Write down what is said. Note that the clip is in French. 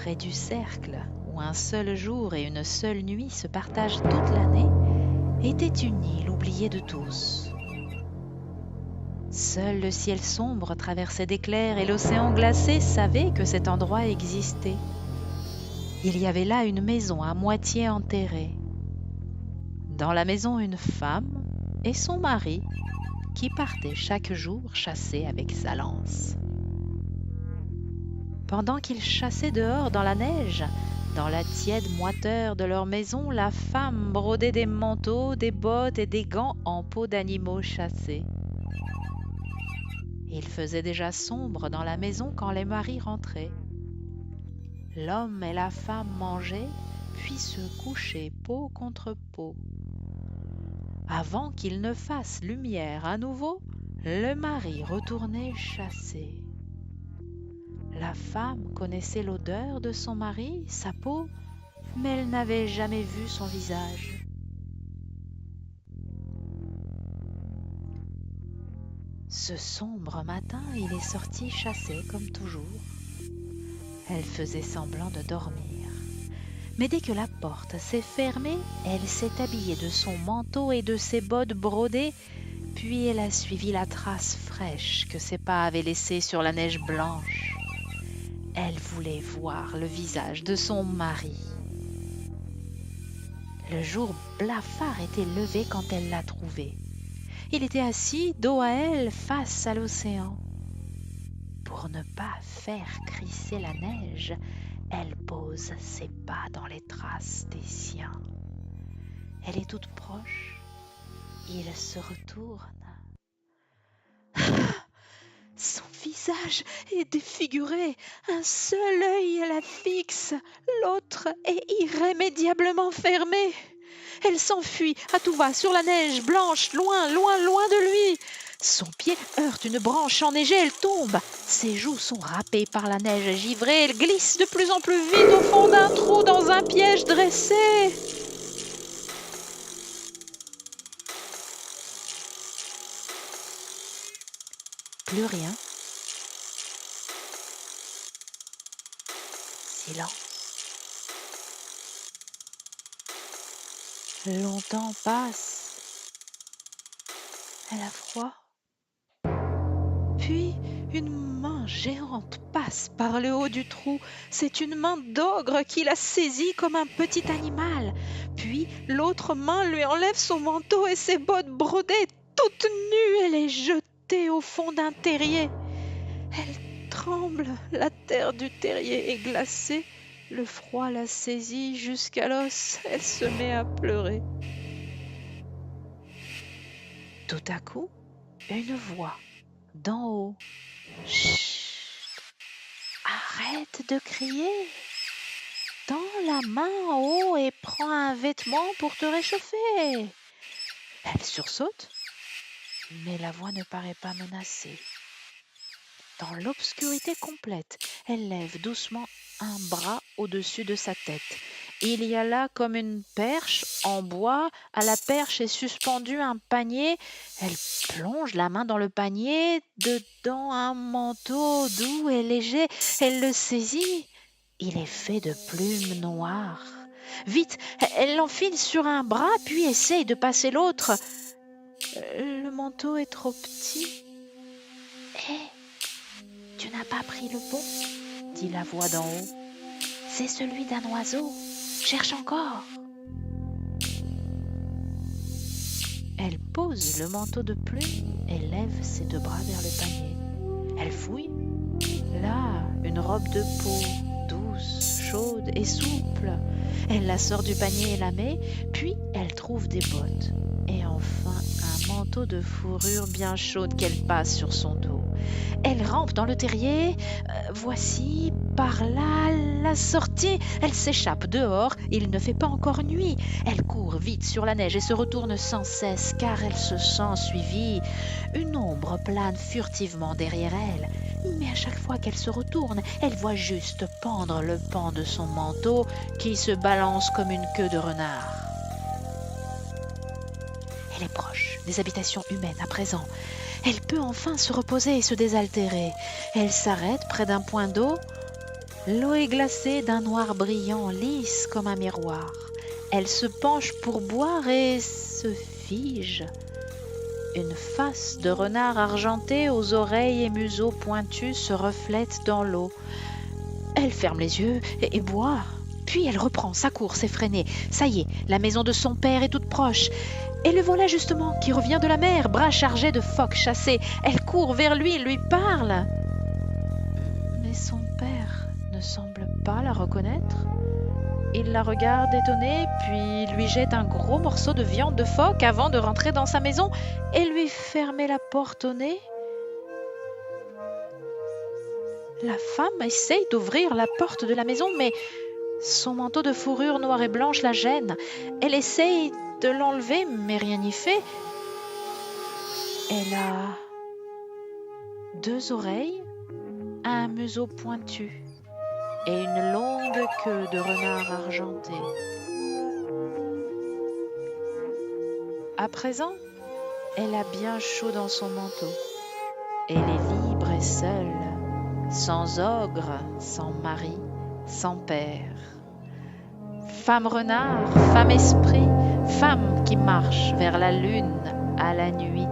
près du cercle, où un seul jour et une seule nuit se partagent toute l'année, était une île oubliée de tous. Seul le ciel sombre traversait d'éclairs et l'océan glacé savait que cet endroit existait. Il y avait là une maison à moitié enterrée. Dans la maison, une femme et son mari qui partaient chaque jour chasser avec sa lance. Pendant qu'ils chassaient dehors dans la neige, dans la tiède moiteur de leur maison, la femme brodait des manteaux, des bottes et des gants en peau d'animaux chassés. Il faisait déjà sombre dans la maison quand les maris rentraient. L'homme et la femme mangeaient, puis se couchaient peau contre peau. Avant qu'il ne fasse lumière à nouveau, le mari retournait chasser. La femme connaissait l'odeur de son mari, sa peau, mais elle n'avait jamais vu son visage. Ce sombre matin, il est sorti chasser comme toujours. Elle faisait semblant de dormir. Mais dès que la porte s'est fermée, elle s'est habillée de son manteau et de ses bottes brodées, puis elle a suivi la trace fraîche que ses pas avaient laissée sur la neige blanche. Elle voulait voir le visage de son mari. Le jour blafard était levé quand elle l'a trouvé. Il était assis, dos à elle, face à l'océan. Pour ne pas faire crisser la neige, elle pose ses pas dans les traces des siens. Elle est toute proche. Il se retourne. Son visage est défiguré, un seul œil la fixe, l'autre est irrémédiablement fermé. Elle s'enfuit à tout va sur la neige blanche, loin, loin, loin de lui. Son pied heurte une branche enneigée, elle tombe. Ses joues sont râpées par la neige givrée, elle glisse de plus en plus vite au fond d'un trou dans un piège dressé. Plus rien. Silence. Longtemps passe. Elle a froid. Puis une main géante passe par le haut du trou. C'est une main d'ogre qui l'a saisie comme un petit animal. Puis l'autre main lui enlève son manteau et ses bottes brodées. Toute nue, elle est jetée au fond d'un terrier. Elle tremble, la terre du terrier est glacée. Le froid la saisit jusqu'à l'os, elle se met à pleurer. Tout à coup, une voix d'en haut. Chut! Arrête de crier! Tends la main en haut et prends un vêtement pour te réchauffer. Elle sursaute, mais la voix ne paraît pas menacée. Dans l'obscurité complète, elle lève doucement un bras au-dessus de sa tête. Il y a là comme une perche en bois. À la perche est suspendu un panier. Elle plonge la main dans le panier. Dedans un manteau doux et léger. Elle le saisit. Il est fait de plumes noires. Vite, elle l'enfile sur un bras, puis essaye de passer l'autre. Le manteau est trop petit. Tu n'as pas pris le bon, dit la voix d'en haut. C'est celui d'un oiseau. Cherche encore. Elle pose le manteau de plumes et lève ses deux bras vers le panier. Elle fouille. Là, une robe de peau, douce, chaude et souple. Elle la sort du panier et la met, puis elle trouve des bottes. Et enfin, un manteau de fourrure bien chaude qu'elle passe sur son dos. Elle rampe dans le terrier. Voici, par là, la sortie. Elle s'échappe dehors. Il ne fait pas encore nuit. Elle court vite sur la neige et se retourne sans cesse, car elle se sent suivie. Une ombre plane furtivement derrière elle. Mais à chaque fois qu'elle se retourne, elle voit juste pendre le pan de son manteau qui se balance comme une queue de renard. Elle est proche des habitations humaines à présent. Elle peut enfin se reposer et se désaltérer. Elle s'arrête près d'un point d'eau. L'eau est glacée d'un noir brillant, lisse comme un miroir. Elle se penche pour boire et se fige. Une face de renard argenté aux oreilles et museaux pointus se reflète dans l'eau. Elle ferme les yeux et boit. Puis elle reprend sa course effrénée. Ça y est, la maison de son père est toute proche. Et le voilà justement qui revient de la mer, bras chargés de phoques chassés. Elle court vers lui, lui parle. Mais son père ne semble pas la reconnaître. Il la regarde étonné, puis lui jette un gros morceau de viande de phoque avant de rentrer dans sa maison et lui fermer la porte au nez. La femme essaye d'ouvrir la porte de la maison, mais son manteau de fourrure noire et blanche la gêne. Elle essaye de l'enlever, mais rien n'y fait. Elle a 2 oreilles, un museau pointu et une longue queue de renard argenté. À présent, elle a bien chaud dans son manteau. Elle est libre et seule, sans ogre, sans mari, sans père. Femme renard, femme esprit, femme qui marche vers la lune à la nuit